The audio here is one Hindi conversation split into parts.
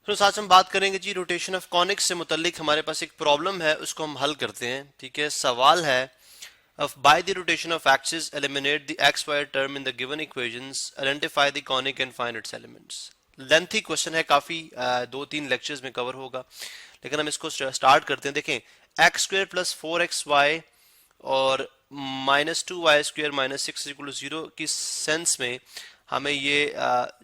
तो आज हम बात करेंगे जी रोटेशन ऑफ कॉनिक्स से मुतल्लिक हमारे पास एक प्रॉब्लम है, उसको हम हल करते हैं। ठीक है, सवाल है of by the rotation of axis eliminate the xy term in the given equations, identify the conic and find its elements। Lengthy question है काफी, 2-3 लेक्चर्स में कवर होगा, लेकिन हम इसको स्टार्ट करते हैं। देखें, एक्स स्क्वायर प्लस 4xy और -2y² -6 = 0 की सेंस में हमें ये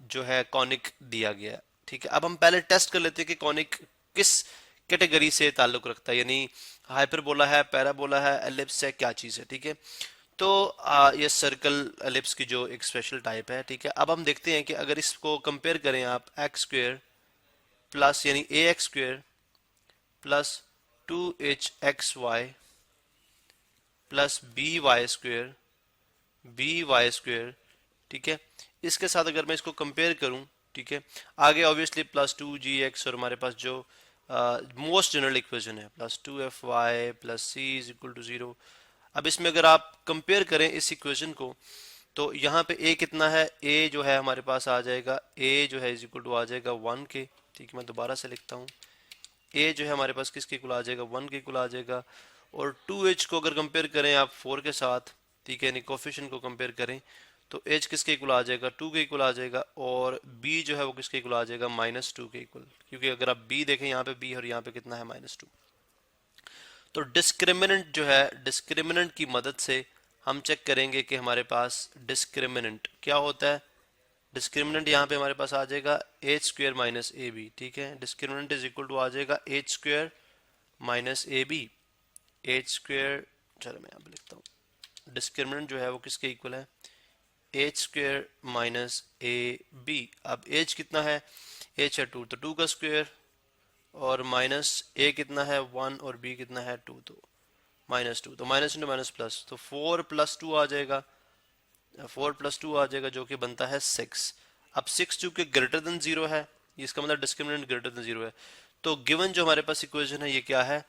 जो है कॉनिक दिया गया। ठीक है, अब हम पहले टेस्ट कर लेते हैं कि कॉनिक किस कैटेगरी से ताल्लुक रखता है, यानी हाइपरबोला है, पैराबोला है, एलिप्स है, क्या चीज है। ठीक है, तो ये सर्कल एलिप्स की जो एक स्पेशल टाइप है। ठीक है, अब हम देखते हैं कि अगर इसको कंपेयर करें आप, एक्स स्क्वेयर प्लस यानी a x square plus 2hxy plus b y square, ठीक है, इसके साथ अगर मैं इसको कंपेयर करूं, ठीक है, आगे ऑब्वियसली +2gx और हमारे पास जो मोस्ट जनरल इक्वेशन है +2fy plus C is equal to 0। अब इसमें अगर आप कंपेयर करें इस इक्वेशन को, तो यहाँ पे a कितना है, a जो है हमारे पास आ जाएगा, a जो है इज इक्वल टू आ जाएगा 1 के। ठीक है, मैं दोबारा से लिखता हूँ, a जो है हमारे पास किसके इक्वल आ जाएगा, 1 के इक्वल आ जाएगा। और 2h को अगर कंपेयर करें आप 4 के साथ, ठीक है, यानी कोफिशिएंट को कंपेयर करें, तो h किसके इक्वल आ जाएगा, 2 के इक्वल आ जाएगा। और b जो है वो किसके इक्वल आ जाएगा, -2 के इक्वल, क्योंकि अगर आप b देखें यहाँ पे b और यहाँ पे कितना है, -2। तो डिस्क्रिमिनेंट जो है, डिस्क्रिमिनेंट की मदद से हम चेक करेंगे कि हमारे पास डिस्क्रिमिनेंट क्या होता है। डिस्क्रिमिनेंट यहाँ पे हमारे पास आ जाएगा h² माइनस ए बी। ठीक है, डिस्क्रिमिनेंट इज इक्वल टू आ जाएगा h² minus A B, h², चलो मैं यहाँ पे लिखता हूँ, डिस्क्रिमिनेंट जो है वो किसके इक्वल है, h² माइनस ए बी। अब h कितना है, h है 2, तो 2 का स्क्वायर, और माइनस a कितना है 1 और b कितना है 2, तो -2, तो माइनस इंटू माइनस प्लस, तो 4 + 2 आ जाएगा, 4 + 2 आ जाएगा जो कि बनता है 6। अब 6 चूंकि ग्रेटर देन 0 है, इसका मतलब डिस्क्रिमिनेंट ग्रेटर देन 0 है, तो गिवन जो हमारे पास इक्वेशन है ये क्या है,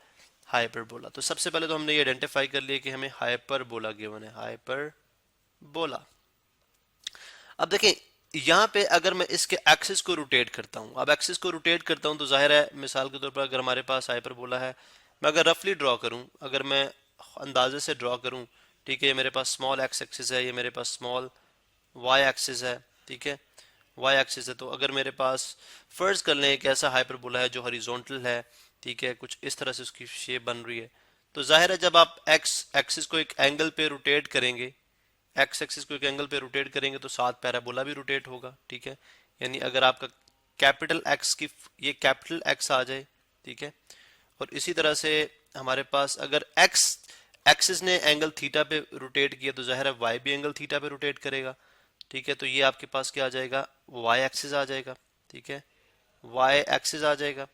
हाइपरबोला। तो सबसे पहले तो हमने ये आइडेंटिफाई कर लिया कि हमें हाइपरबोला गिवन है, हाइपरबोला। अब देखें, यहाँ पे अगर मैं इसके एक्सिस को रोटेट करता हूँ, अब एक्सिस को रोटेट करता हूँ तो जाहिर है, मिसाल के तौर पर अगर हमारे पास हाइपरबोला है, मैं अगर रफली ड्रॉ करूँ, अगर मैं अंदाजे से ड्रॉ करूँ, ठीक है, ये मेरे पास स्मॉल एक्स एक्सिस है, ये मेरे पास स्मॉल वाई एक्सिस है। ठीक है, वाई एक्सिस है, तो अगर मेरे पास फर्ज कर लें एक ऐसा हाइपरबोला है जो हॉरिजॉन्टल है, ठीक है, कुछ इस तरह से उसकी शेप बन रही है, तो जाहिर है जब आप एक्स एक्सिस को एक एंगल पे रोटेट करेंगे, एक्स एक्सिस को एक एंगल पे रोटेट करेंगे तो साथ पैराबोला भी रोटेट होगा। ठीक है, यानी अगर आपका कैपिटल एक्स की ये कैपिटल एक्स आ जाए, ठीक है, और इसी तरह से हमारे पास अगर एक्स एक्सिस ने एंगल थीटा पे रोटेट किया तो जाहिर है वाई भी एंगल थीटा पे रोटेट करेगा। ठीक है, तो ये आपके पास क्या आ जाएगा, वाई एक्सिस आ जाएगा। ठीक है, वाई एक्सिस आ जाएगा।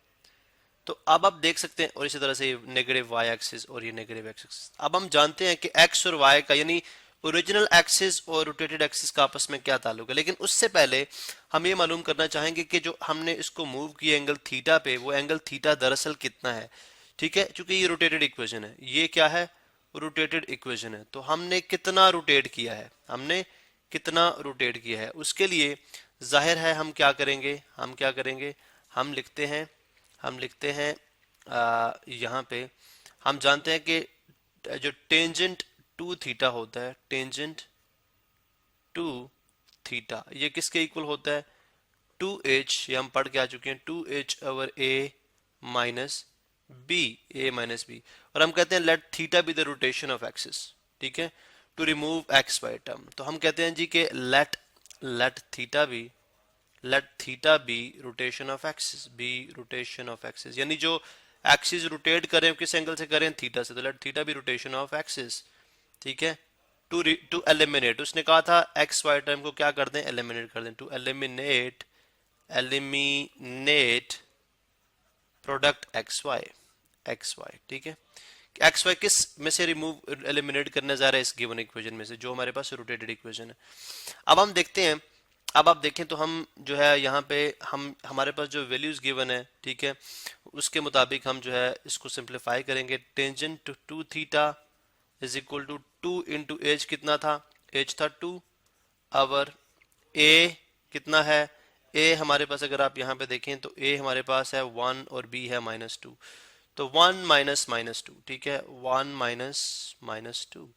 तो अब आप देख सकते हैं, और इसी तरह से ये नेगेटिव वाई एक्सिस और ये नेगेटिव एक्स एक्सिस। अब हम जानते हैं कि एक्स और वाई का यानी ओरिजिनल एक्सिस और रोटेटेड एक्सिस का आपस में क्या ताल्लुक है, लेकिन उससे पहले हम ये मालूम करना चाहेंगे कि जो हमने इसको मूव किया एंगल थीटा पे, वो एंगल थीटा दरअसल कितना है। ठीक है, क्योंकि ये रोटेटेड इक्वेशन है, ये क्या है, रोटेटेड इक्वेशन है, तो हमने कितना रोटेट किया है, हमने कितना रोटेट किया है, उसके लिए जाहिर है हम क्या करेंगे, हम क्या करेंगे, हम लिखते हैं, हम लिखते हैं यहाँ पे हम जानते हैं कि जो टेंजेंट टू थीटा होता है, टेंजेंट टू थीटा, ये किसके इक्वल होता है, 2h, ये हम पढ़ के आ चुके हैं, 2h / a minus B, a minus B. और हम कहते हैं let theta be the rotation of axis. ठीक है, to remove X Y term, तो हम कहते हैं जी कि let theta be, let theta be rotation of axis, be rotation of axis, यानी जो एक्सिस रोटेट करें किस एंगल से करें, थीटा से, तो let theta be rotation of axis. ठीक है, टू एलिमिनेट, उसने कहा था एक्स वाई टर्म को क्या कर दें, एलिमिनेट कर दें, to eliminate, eliminate product X Y, X Y. ठीक है, एक्स वाई किस में से रिमूव एलिमिनेट करने जा रहा है, इस गिवन इक्वेशन में से जो हमारे पास रोटेटेड इक्वेशन है। अब हम देखते हैं, अब आप देखें तो हम जो है यहाँ पे हम हमारे पास जो वैल्यूज गिवन है, ठीक है, उसके मुताबिक हम जो है इसको सिंप्लीफाई करेंगे। Tangent two theta is equal to 2 into H, कितना था, एच था 2 आवर, ए कितना है, ए हमारे पास अगर आप यहाँ पे देखें तो ए हमारे पास है 1 और बी है -2, तो 1 माइनस -2, ठीक है, 1 माइनस -2,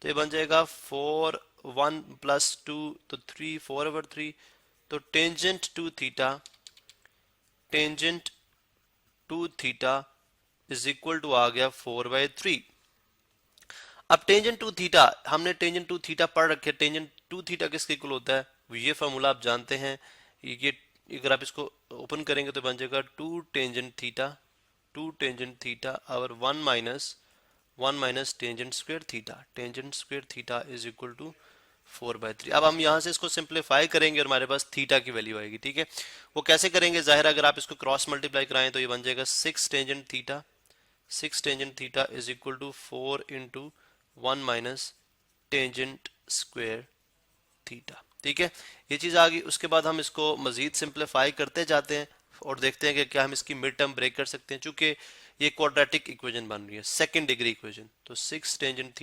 तो ये बन जाएगा 4, 1 प्लस 2 तो 3, 4/3, तो tangent two theta is equal to आ गया 4/3। अब टेंजेंट टू थीटा, हमने टेंजेंट टू थीटा पढ़ रखे, टेंजेंट टू थीटा किसके इक्वल होता है, ये फार्मूला आप जानते हैं। ये अगर आप इसको ओपन करेंगे तो बन जाएगा टू टेंजेंट थीटा और 1 minus tangent square theta is equal to 4/3। अब हम यहाँ से इसको सिंप्लीफाई करेंगे और हमारे पास थीटा की वैल्यू आएगी, ठीक है। वो कैसे करेंगे, जाहिर अगर आप इसको क्रॉस मल्टीप्लाई कराएं तो ये बन जाएगा 6 tangent theta is equal to 4 into 1 minus tangent square theta, ठीक है। ये चीज आ गई। उसके बाद हम इसको मजीद सिंप्लीफाई करते जाते हैं और देखते हैं कि क्या हम इसकी मिड टर्म ब्रेक कर सकते हैं, चूंकि ये क्वाड्रेटिक इक्वेशन बन रही है, सेकंड डिग्री इक्वेशन। तो 6 tangent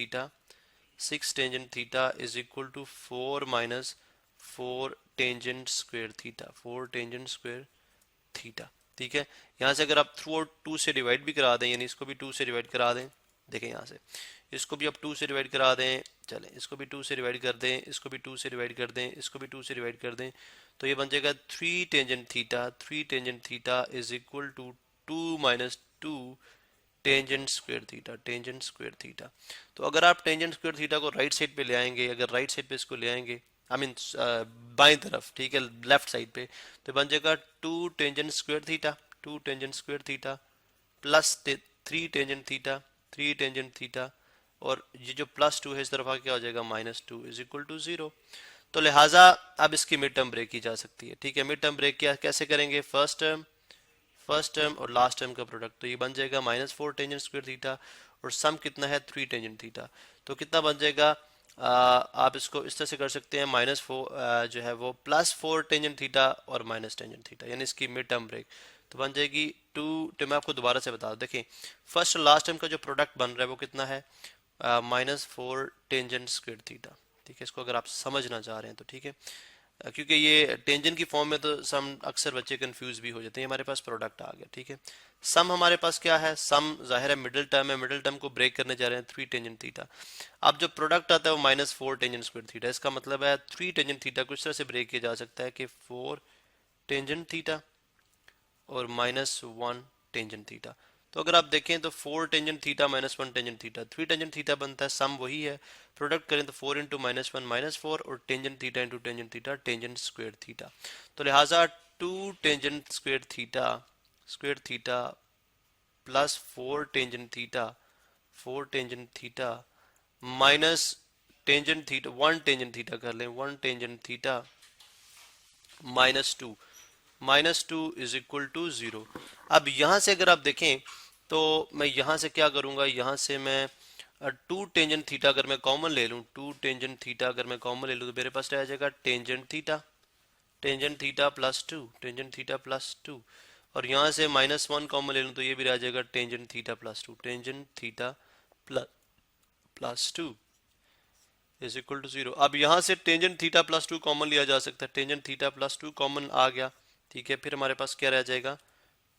theta is equal to 4 minus 4 tangent square theta, ठीक है। यहाँ से अगर आप थ्रू आउट 2 से डिवाइड भी करा दें, यानी इसको भी 2 से डिवाइड करा दें, देखें यहाँ से इसको भी आप 2 से डिवाइड करा दें, चलें इसको भी 2 से डिवाइड कर दें, इसको भी 2 से डिवाइड कर दें, इसको भी 2 से डिवाइड कर दें, तो ये बन जाएगा 3 tangent theta is equal to 2 minus 2 tangent square theta. तो अगर आप टेंजेंट स्क्वेयर थीटा को राइट साइड पे ले आएंगे, अगर राइट साइड पे इसको ले आएंगे, आई मीन बाईं तरफ, ठीक है, लेफ्ट साइड पे, तो बन जाएगा 2 tangent square theta plus 3 tangent theta और ये जो +2 है इस तरफ आके क्या हो जाएगा -2 इज इक्वल टू 0। तो लिहाजा अब इसकी मिड टर्म ब्रेक की जा सकती है, ठीक है। मिड टर्म ब्रेक क्या कैसे करेंगे, फर्स्ट टर्म और लास्ट टर्म का प्रोडक्ट, तो ये बन जाएगा -4 टेंजेंट स्क्वायर थीटा और सम कितना है 3 टेंजेंट थीटा, तो कितना बन जाएगा, आप इसको इस तरह से कर सकते हैं, -4 जो है वो +4 टेंजेंट थीटा और माइनस टेंजेंट थीटा, यानी इसकी मिड टर्म ब्रेक तो बन जाएगी 2। तो मैं आपको दोबारा से बता दूं, देखें फर्स्ट और लास्ट टर्म का जो प्रोडक्ट बन रहा है वो कितना है, -4 टेंजेंट स्क्वायर थीटा, ठीक है। इसको अगर आप समझना चाह रहे हैं तो ठीक है, क्योंकि ये टेंजेंट की फॉर्म में तो सम अक्सर बच्चे कंफ्यूज भी हो जाते हैं। हमारे पास प्रोडक्ट आ गया, ठीक है। सम हमारे पास क्या है, सम जाहिर है मिडिल टर्म है, मिडिल टर्म को ब्रेक करने जा रहे हैं 3 टेंजेंट थीटा। अब जो प्रोडक्ट आता है वो -4 टेंजेंट स्क्वायर थीटा, इसका मतलब है 3 टेंजेंट थीटा को इस तरह से ब्रेक किया जा सकता है कि 4 टेंजेंट थीटा और -1 टेंजेंट थीटा। तो अगर आप देखें तो 4 tangent theta -1 tangent theta 3 tangent theta बनता है, सम वही है, प्रोडक्ट करें तो 4 इंटू -1 -4 और tangent theta into tangent theta tangent square theta. तो लिहाजा 2 tangent square theta plus 4 tangent theta minus tangent theta 1 tangent theta कर लें, 1 tangent theta -2 is equal to 0। अब यहां से अगर आप देखें तो मैं यहां से क्या करूंगा, यहां से मैं 2 टेंजेंट थीटा अगर मैं कॉमन ले लूं, 2 टेंजेंट थीटा अगर मैं कॉमन ले लूं तो मेरे पास रह जाएगा टेंजेंट थीटा प्लस 2 और यहां से -1 कॉमन ले लूं तो ये भी रह जाएगा tangent theta plus 2 is equal to 0। अब यहां से टेंजेंट थीटा प्लस 2 कॉमन लिया जा सकता है, टेंजेंट थीटा प्लस 2 कॉमन आ गया, ठीक है। फिर हमारे पास क्या रह जाएगा,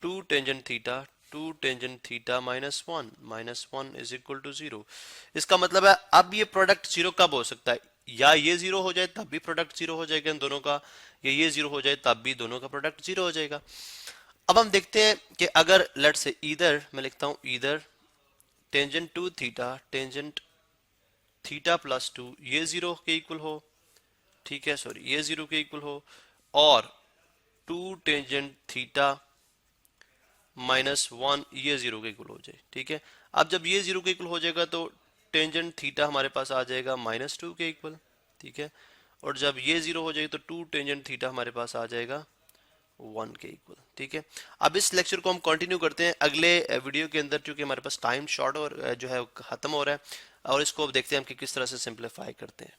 2 tangent theta -1 is equal to 0। इसका मतलब है अब ये प्रोडक्ट 0 कब हो सकता है, या ये 0 हो जाए तब भी प्रोडक्ट 0 हो जाएगा इन दोनों का, या ये 0 हो जाए तब भी दोनों का प्रोडक्ट 0 हो जाएगा। अब हम देखते हैं कि अगर लेट्स से ईदर, मैं लिखता हूं ईदर टेंजेंट थीटा प्लस 2 ये 0 के इक्वल हो, ठीक है, सॉरी ये 0 के इक्वल हो, और 2 टेंजेंट थीटा -1 ये 0 के इक्वल हो जाए, ठीक है। अब जब ये 0 के इक्वल हो जाएगा तो टेंजेंट थीटा हमारे पास आ जाएगा -2 के इक्वल, ठीक है, और जब ये 0 हो जाएगी तो 2 टेंजेंट थीटा हमारे पास आ जाएगा 1 के इक्वल, ठीक है। अब इस लेक्चर को हम कंटिन्यू करते हैं अगले वीडियो के अंदर, क्योंकि हमारे पास टाइम शॉर्ट और जो है खत्म हो रहा है, और इसको अब देखते हैं हम कि किस तरह से सिंप्लीफाई करते हैं।